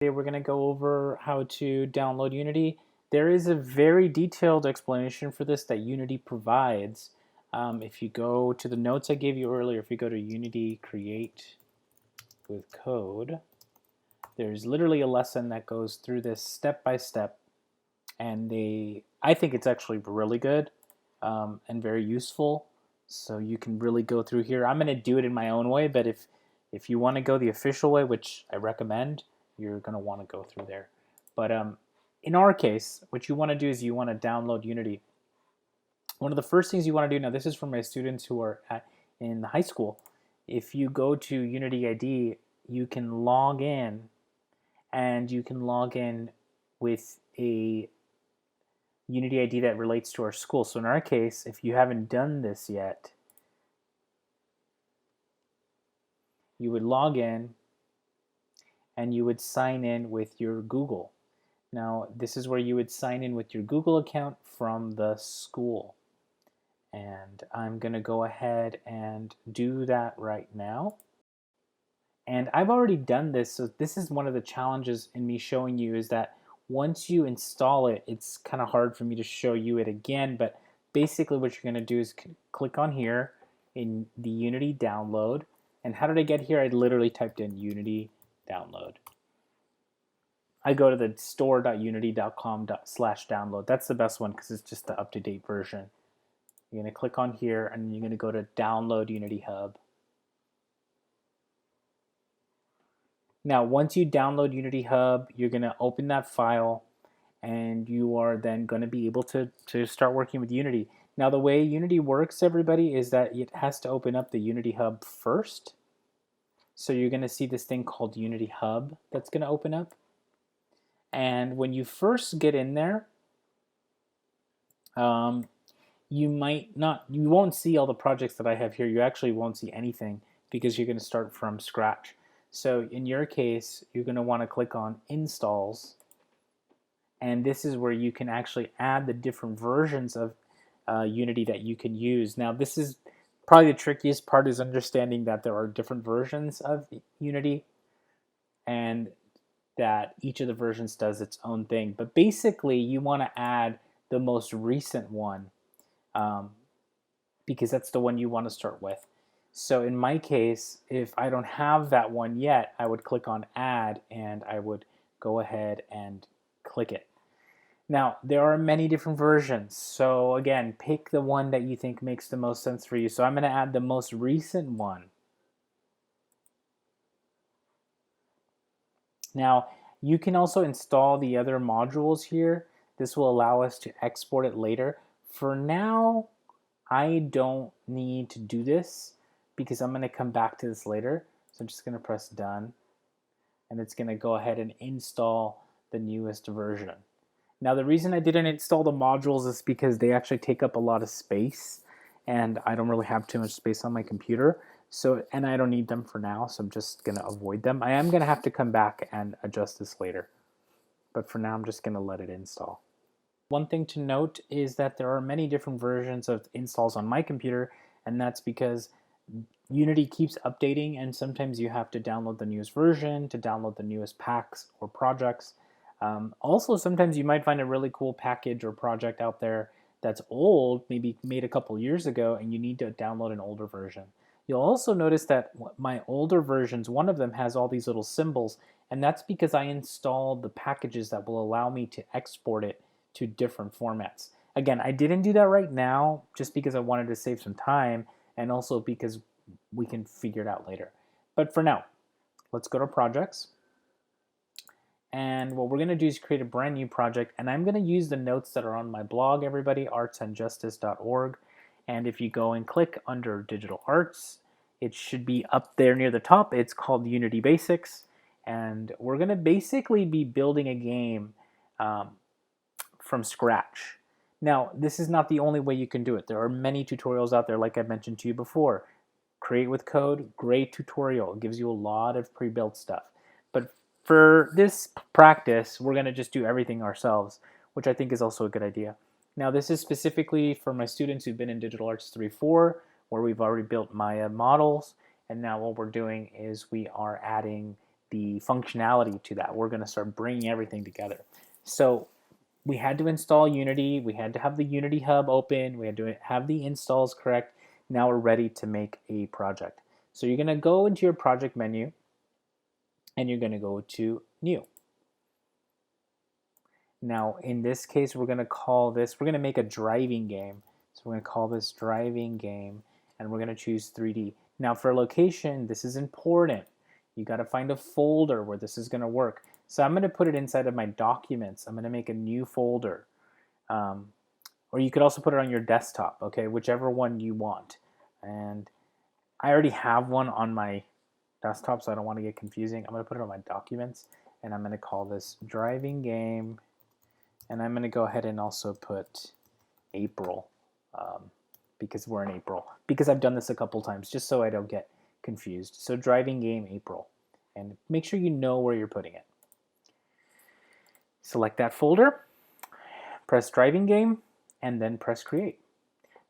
Today we're going to go over how to download Unity. There is a very detailed explanation for this that Unity provides. If you go to the notes I gave you earlier, if you go to Unity Create with Code, there's literally a lesson that goes through this step by step, and I think it's actually really good and very useful. So you can really go through here. I'm going to do it in my own way, but if you want to go the official way, which I recommend, you're going to want to go through there. But in our case, what you want to do is you want to download Unity. One of the first things you want to do, now this is for my students who are in high school. If you go to Unity ID, you can log in, and you can log in with a Unity ID that relates to our school. So in our case, if you haven't done this yet, you would log in and you would sign in with your Google. Now, this is where you would sign in with your Google account from the school. And I'm going to go ahead and do that right now. And I've already done this, so this is one of the challenges in me showing you is that once you install it, it's kind of hard for me to show you it again, but basically what you're going to do is click on here in the Unity download. And how did I get here? I literally typed in Unity download. I go to the store.unity.com/download. That's the best one because it's just the up-to-date version. You're going to click on here and you're going to go to download Unity Hub. Now, once you download Unity Hub, you're going to open that file and you are then going to be able to start working with Unity. Now, the way Unity works, everybody, is that it has to open up the Unity Hub first. So you're going to see this thing called Unity Hub that's going to open up. And when you first get in there, you won't see all the projects that I have here. You actually won't see anything because you're going to start from scratch. So in your case, you're going to want to click on Installs. And this is where you can actually add the different versions of Unity that you can use. Now, this is probably the trickiest part, is understanding that there are different versions of Unity and that each of the versions does its own thing. But basically, you want to add the most recent one because that's the one you want to start with. So in my case, if I don't have that one yet, I would click on Add and I would go ahead and click it. Now, there are many different versions. So again, pick the one that you think makes the most sense for you. So I'm going to add the most recent one. Now, you can also install the other modules here. This will allow us to export it later. For now, I don't need to do this because I'm going to come back to this later. So I'm just going to press Done, and it's going to go ahead and install the newest version. Now, the reason I didn't install the modules is because they actually take up a lot of space, and I don't really have too much space on my computer. So, and I don't need them for now, so I'm just going to avoid them. I am going to have to come back and adjust this later, but for now I'm just going to let it install. One thing to note is that there are many different versions of installs on my computer, and that's because Unity keeps updating, and sometimes you have to download the newest version to download the newest packs or projects. Also, sometimes you might find a really cool package or project out there that's old, maybe made a couple years ago, and you need to download an older version. You'll also notice that my older versions, one of them has all these little symbols, and that's because I installed the packages that will allow me to export it to different formats. Again, I didn't do that right now just because I wanted to save some time, and also because we can figure it out later. But for now, let's go to projects. And what we're going to do is create a brand new project, and I'm going to use the notes that are on my blog, everybody, artsandjustice.org. And if you go and click under Digital Arts, it should be up there near the top. It's called Unity Basics, and we're going to basically be building a game from scratch. Now, this is not the only way you can do it. There are many tutorials out there, like I mentioned to you before. Create with Code, great tutorial. It gives you a lot of pre-built stuff. But for this practice, we're going to just do everything ourselves, which I think is also a good idea. Now, this is specifically for my students who've been in Digital Arts 3.4, where we've already built Maya models, and now what we're doing is we are adding the functionality to that. We're going to start bringing everything together. So we had to install Unity. We had to have the Unity Hub open. We had to have the installs correct. Now we're ready to make a project. So you're going to go into your project menu and you're going to go to New. Now in this case, we're going to call this, we're going to make a driving game. So we're going to call this driving game and we're going to choose 3D. Now for location, this is important. You got to find a folder where this is going to work. So I'm going to put it inside of my documents. I'm going to make a new folder. Or you could also put it on your desktop, okay, whichever one you want. And I already have one on my desktop, so I don't want to get confusing. I'm going to put it on my documents, and I'm going to call this driving game. And I'm going to go ahead and also put April, because we're in April. Because I've done this a couple times, just so I don't get confused. So driving game April. And make sure you know where you're putting it. Select that folder, press driving game, and then press create.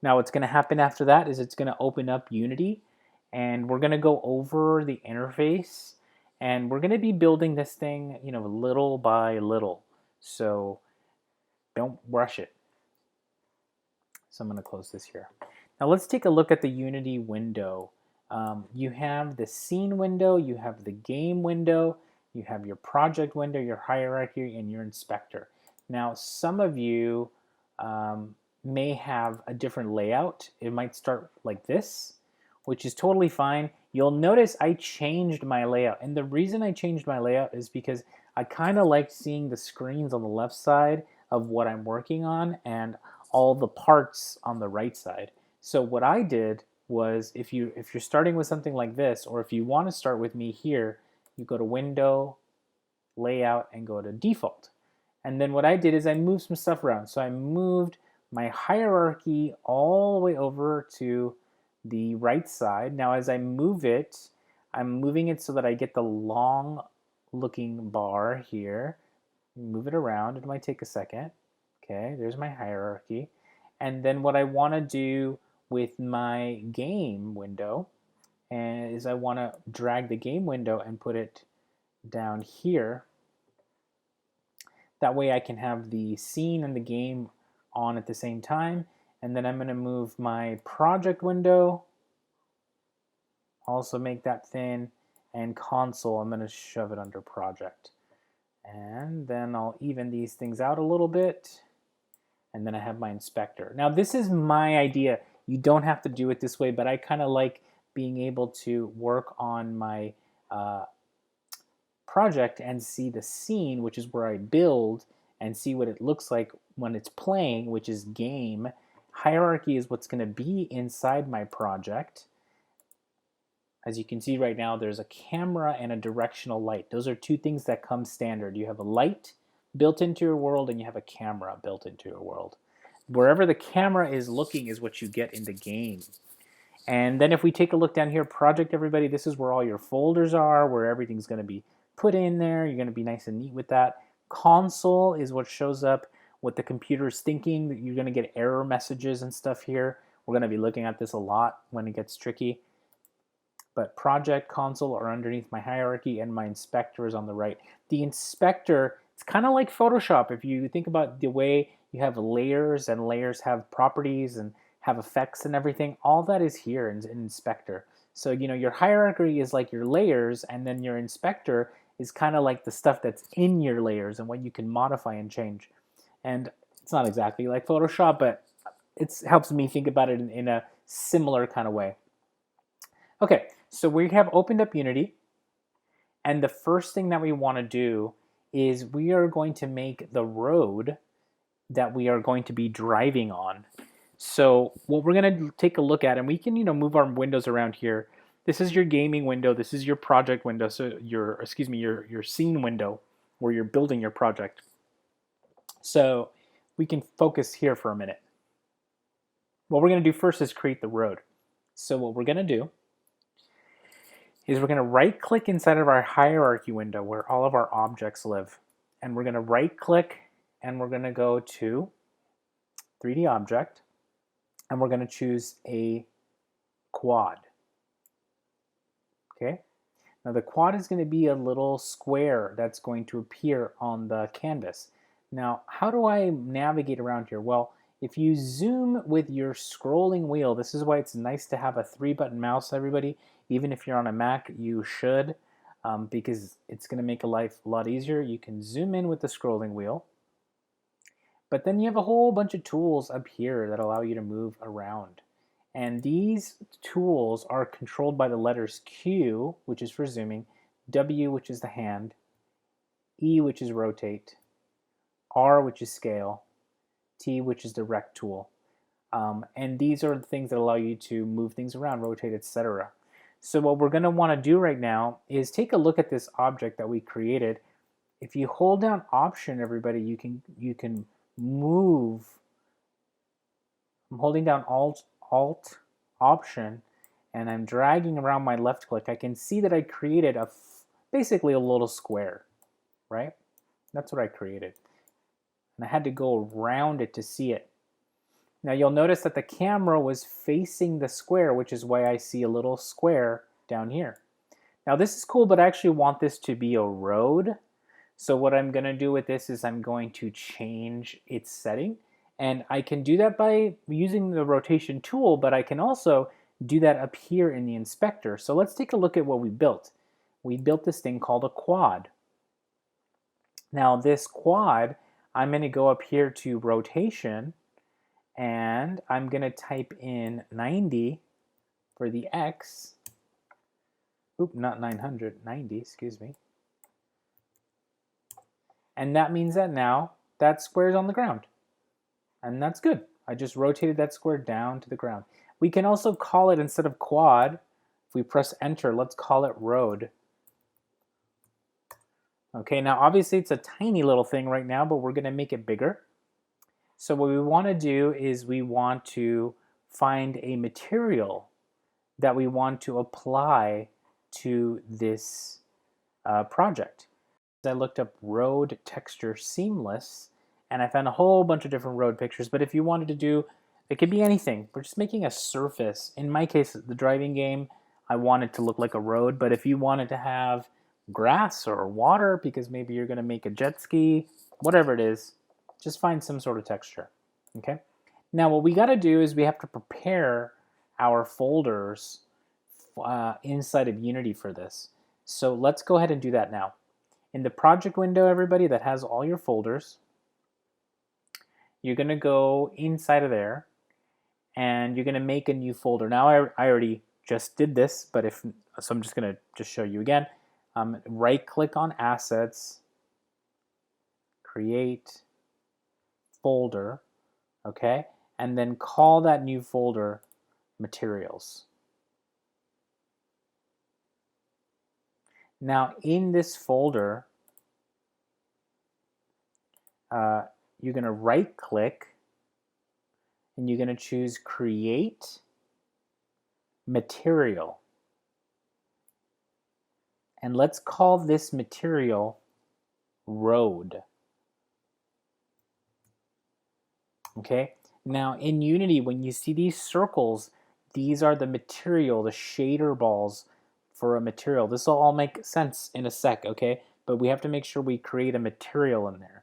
Now what's going to happen after that is it's going to open up Unity, and we're going to go over the interface, and we're going to be building this thing, you know, little by little. So don't rush it. So I'm going to close this here. Now let's take a look at the Unity window. You have the scene window, you have the game window, you have your project window, your hierarchy, and your inspector. Now some of you may have a different layout. It might start like this, which is totally fine. You'll notice I changed my layout, and the reason I changed my layout is because I kind of like seeing the screens on the left side of what I'm working on and all the parts on the right side. So what I did was, if you're starting with something like this, or if you want to start with me here, you go to Window, Layout, and go to Default. And then what I did is I moved some stuff around. So I moved my hierarchy all the way over to the right side. Now as I move it, I'm moving it so that I get the long looking bar here. Move it around. It might take a second. Okay, there's my hierarchy. And then what I want to do with my game window is I want to drag the game window and put it down here. That way I can have the scene and the game on at the same time. And then I'm going to move my project window, also make that thin, and console, I'm going to shove it under project. And then I'll even these things out a little bit. And then I have my inspector. Now this is my idea. You don't have to do it this way, but I kind of like being able to work on my project and see the scene, which is where I build, and see what it looks like when it's playing, which is game. Hierarchy is what's going to be inside my project. As you can see right now, there's a camera and a directional light. Those are two things that come standard. You have a light built into your world, and you have a camera built into your world. Wherever the camera is looking is what you get in the game. And then if we take a look down here, project, everybody, this is where all your folders are, where everything's going to be put in there. You're going to be nice and neat with that. Console is what shows up what the computer is thinking. You're going to get error messages and stuff here. We're going to be looking at this a lot when it gets tricky. But project, console are underneath my hierarchy, and my inspector is on the right. The inspector, it's kind of like Photoshop. If you think about the way you have layers, and layers have properties and have effects and everything, all that is here in inspector. So, you know, your hierarchy is like your layers, and then your inspector is kind of like the stuff that's in your layers and what you can modify and change. And it's not exactly like Photoshop, but it helps me think about it in a similar kind of way. Okay, so we have opened up Unity, and the first thing that we want to do is we are going to make the road that we are going to be driving on. So what we're going to take a look at, and we can, you know, move our windows around here. This is your gaming window. This is your project window. So your scene window where you're building your project. So we can focus here for a minute. What we're going to do first is create the road. So what we're going to do is we're going to right click inside of our hierarchy window where all of our objects live. And we're going to right click, and we're going to go to 3D object, and we're going to choose a quad. Okay. Now the quad is going to be a little square that's going to appear on the canvas. Now, how do I navigate around here? Well, if you zoom with your scrolling wheel, this is why it's nice to have a 3-button mouse, everybody. Even if you're on a Mac, you should, because it's going to make life a lot easier. You can zoom in with the scrolling wheel. But then you have a whole bunch of tools up here that allow you to move around. And these tools are controlled by the letters Q, which is for zooming, W, which is the hand, E, which is rotate, R, which is scale, T, which is the rect tool. And these are the things that allow you to move things around, rotate, etc. So what we're going to want to do right now is take a look at this object that we created. If you hold down Option, everybody, you can move. I'm holding down Alt Option, and I'm dragging around my left click. I can see that I created basically a little square, right? That's what I created. And I had to go around it to see it. Now you'll notice that the camera was facing the square, which is why I see a little square down here. Now this is cool, but I actually want this to be a road. So what I'm going to do with this is I'm going to change its setting. And I can do that by using the rotation tool, but I can also do that up here in the inspector. So let's take a look at what we built. We built this thing called a quad. Now this quad, I'm going to go up here to rotation, and I'm going to type in 90 for the X. Oop, not 900, 90, excuse me. And that means that now that square is on the ground. And that's good. I just rotated that square down to the ground. We can also call it, instead of quad, if we press enter, let's call it road. Okay, now obviously it's a tiny little thing right now, but we're going to make it bigger. So what we want to do is we want to find a material that we want to apply to this project. I looked up road texture seamless, and I found a whole bunch of different road pictures. But if you wanted to do, it could be anything. We're just making a surface. In my case, the driving game, I want it to look like a road. But if you wanted to have grass or water, because maybe you're going to make a jet ski, whatever it is, just find some sort of texture. Okay. Now what we got to do is we have to prepare our folders inside of Unity for this. So let's go ahead and do that now. In the project window, everybody, that has all your folders, you're going to go inside of there, and you're going to make a new folder. Now I already just did this, but so I'm just going to just show you again. Right click on assets, create folder, okay, and then call that new folder materials. Now in this folder, you're going to right click and you're going to choose create material. And let's call this material road. Okay, now in Unity, when you see these circles, these are the material, the shader balls for a material. This will all make sense in a sec, okay? But we have to make sure we create a material in there.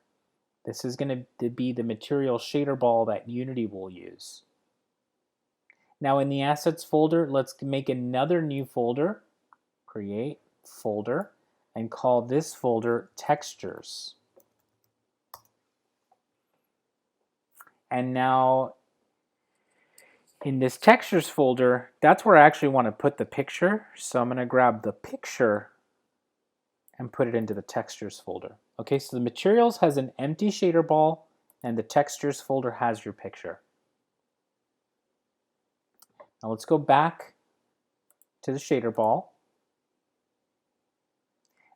This is going to be the material shader ball that Unity will use. Now in the assets folder, let's make another new folder, create folder, and call this folder textures. And now in this textures folder, that's where I actually want to put the picture. So I'm going to grab the picture and put it into the textures folder. Okay, so the materials has an empty shader ball, and the textures folder has your picture. Now let's go back to the shader ball.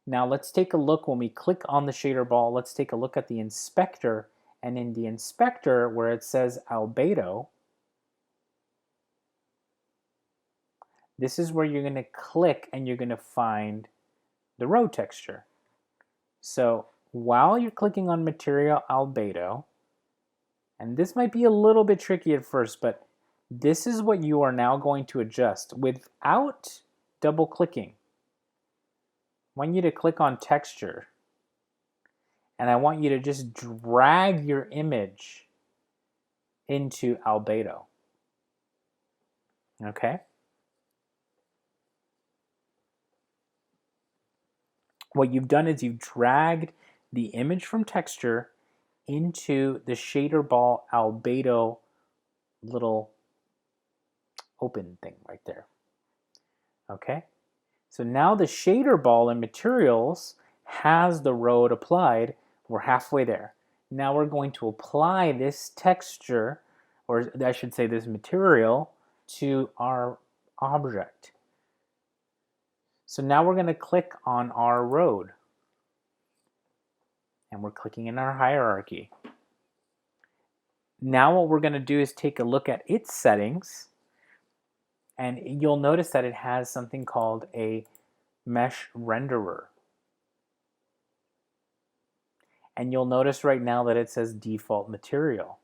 Now let's take a look. When we click on the shader ball, let's take a look at the inspector. And in the inspector, where it says albedo, this is where you're going to click and you're going to find the road texture. So while you're clicking on material albedo, and this might be a little bit tricky at first, but this is what you are now going to adjust without double clicking. want you to click on texture, and I want you to just drag your image into Albedo. Okay? What you've done is you've dragged the image from texture into the shader ball Albedo little open thing right there. Okay? So now the shader ball in materials has the road applied. We're halfway there. Now we're going to apply this texture, or I should say this material, to our object. So now we're going to click on our road. And we're clicking in our hierarchy. Now what we're going to do is take a look at its settings, and you'll notice that it has something called a mesh renderer. And you'll notice right now that it says default material.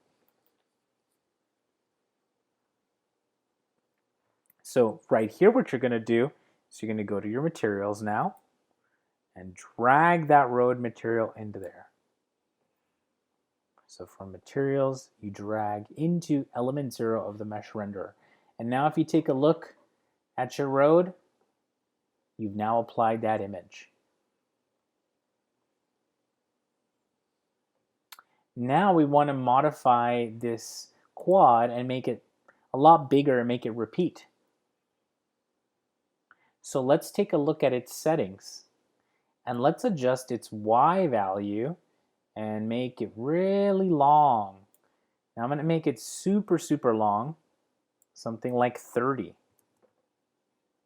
So right here, what you're going to do is you're going to go to your materials now and drag that road material into there. So from materials, you drag into element 0 of the mesh renderer. And now if you take a look at your road, you've now applied that image. Now we want to modify this quad and make it a lot bigger and make it repeat. So let's take a look at its settings, and let's adjust its Y value and make it really long. Now I'm going to make it super, super long, something like 30.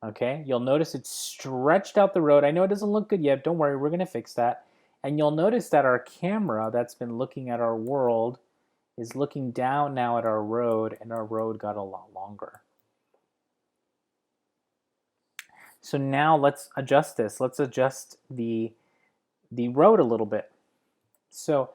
Okay, you'll notice it's stretched out the road. I know it doesn't look good yet. Don't worry, we're going to fix that. And you'll notice that our camera that's been looking at our world is looking down now at our road, and our road got a lot longer. So now let's adjust this. Let's adjust the road a little bit. So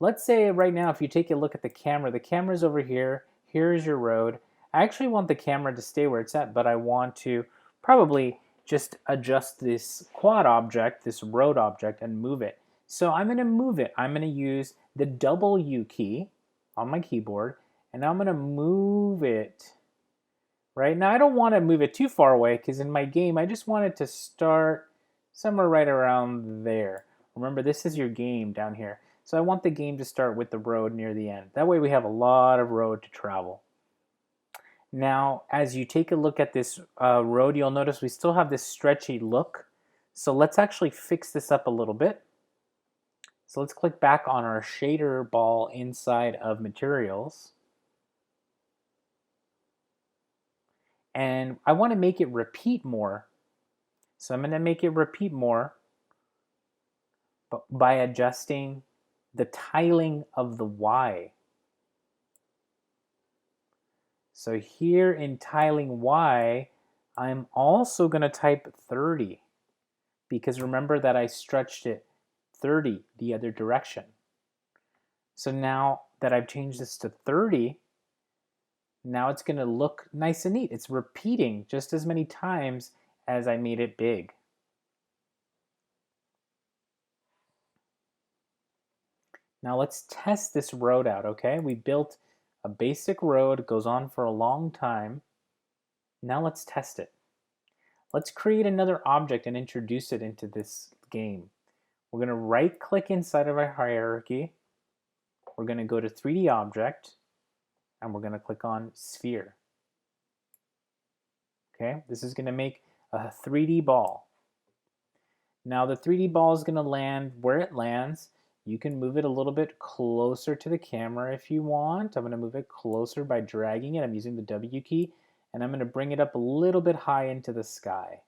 let's say right now, if you take a look at the camera's over here. Here's your road. I actually want the camera to stay where it's at, but I want to probably just adjust this quad object, this road object, and move it. So I'm going to move it. I'm going to use the W key on my keyboard, and I'm going to move it. Right now, I don't want to move it too far away because in my game, I just want it to start somewhere right around there. Remember, this is your game down here. So I want the game to start with the road near the end. That way we have a lot of road to travel. Now, as you take a look at this road, you'll notice we still have this stretchy look. So let's actually fix this up a little bit. So let's click back on our shader ball inside of materials. And I want to make it repeat more. So I'm going to make it repeat more by adjusting the tiling of the Y. So here in tiling Y, I'm also going to type 30 because remember that I stretched it 30 the other direction. So now that I've changed this to 30, now it's going to look nice and neat. It's repeating just as many times as I made it big. Now let's test this road out, okay? We built a basic road, it goes on for a long time. Now let's test it. Let's create another object and introduce it into this game. We're going to right click inside of our hierarchy. We're going to go to 3D object and we're going to click on sphere. Okay, this is going to make a 3D ball. Now the 3D ball is going to land where it lands. You can move it a little bit closer to the camera if you want. I'm going to move it closer by dragging it. I'm using the W key, and I'm going to bring it up a little bit high into the sky.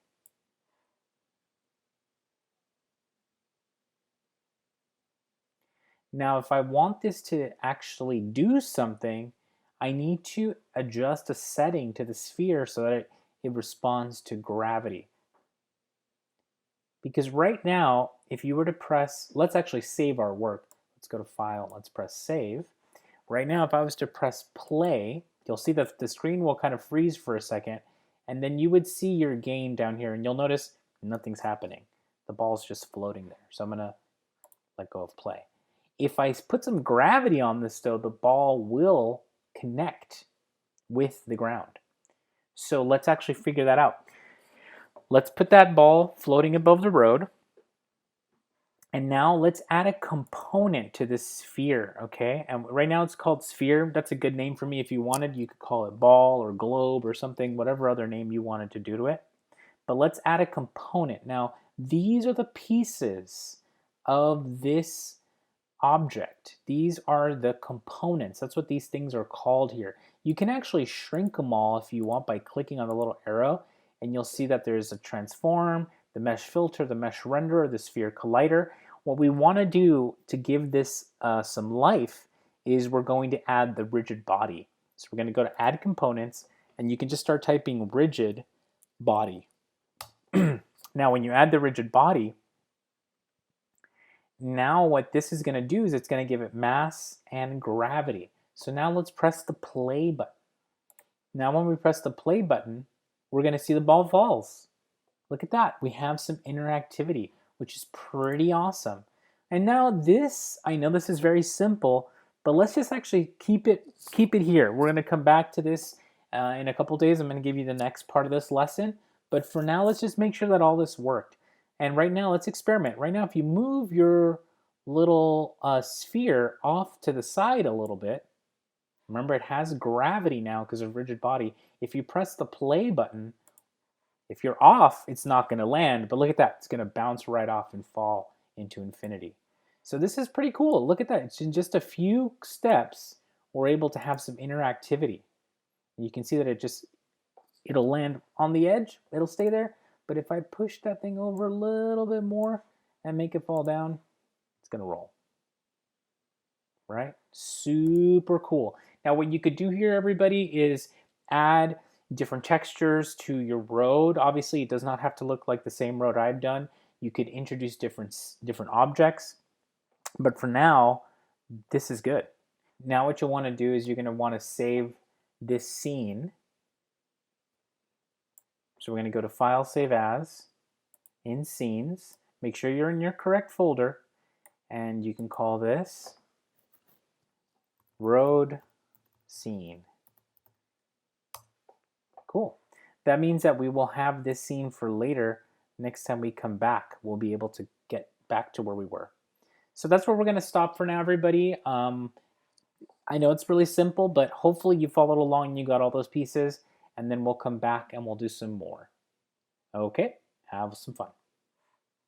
Now, if I want this to actually do something, I need to adjust a setting to the sphere so that it responds to gravity. Because right now, if you were to press, let's actually save our work. Let's go to File, let's press Save. Right now, if I was to press play, you'll see that the screen will kind of freeze for a second, and then you would see your game down here, and you'll notice nothing's happening. The ball's just floating there. So I'm going to let go of play. If I put some gravity on this though, the ball will connect with the ground. So let's actually figure that out. Let's put that ball floating above the road. And now let's add a component to this sphere, okay? And right now it's called sphere. That's a good name for me. If you wanted, you could call it ball or globe or something, whatever other name you wanted to do to it. But let's add a component. Now, these are the pieces of this object. These are the components. That's what these things are called here. You can actually shrink them all if you want by clicking on the little arrow, and you'll see that there's a transform, the mesh filter, the mesh renderer, the sphere collider. What we want to do to give this some life is we're going to add the rigid body. So we're going to go to add components, and you can just start typing rigid body. Now when you add the rigid body, now what this is going to do is it's going to give it mass and gravity. So now let's press the play button. Now when we press the play button, we're going to see the ball falls. Look at that. We have some interactivity, which is pretty awesome. And now this, I know this is very simple, but let's just actually keep it here. We're going to come back to this in a couple days. I'm going to give you the next part of this lesson. But for now, let's just make sure that all this worked. And right now, let's experiment. Right now, if you move your little sphere off to the side a little bit, remember it has gravity now because of rigid body. If you press the play button, if you're off, it's not going to land. But look at that. It's going to bounce right off and fall into infinity. So this is pretty cool. Look at that. It's in just a few steps, we're able to have some interactivity. You can see that it'll land on the edge. It'll stay there. But if I push that thing over a little bit more and make it fall down, it's going to roll. Right? Super cool. Now what you could do here, everybody, is add different textures to your road. Obviously, it does not have to look like the same road I've done. You could introduce different objects. But for now, this is good. Now what you'll want to do is you're going to want to save this scene. So we're going to go to File, Save As, in Scenes. Make sure you're in your correct folder, and you can call this Road Scene. Cool. That means that we will have this scene for later. Next time we come back, we'll be able to get back to where we were. So that's where we're going to stop for now, everybody. I know it's really simple, but hopefully you followed along and you got all those pieces. And then we'll come back and we'll do some more. Okay, have some fun.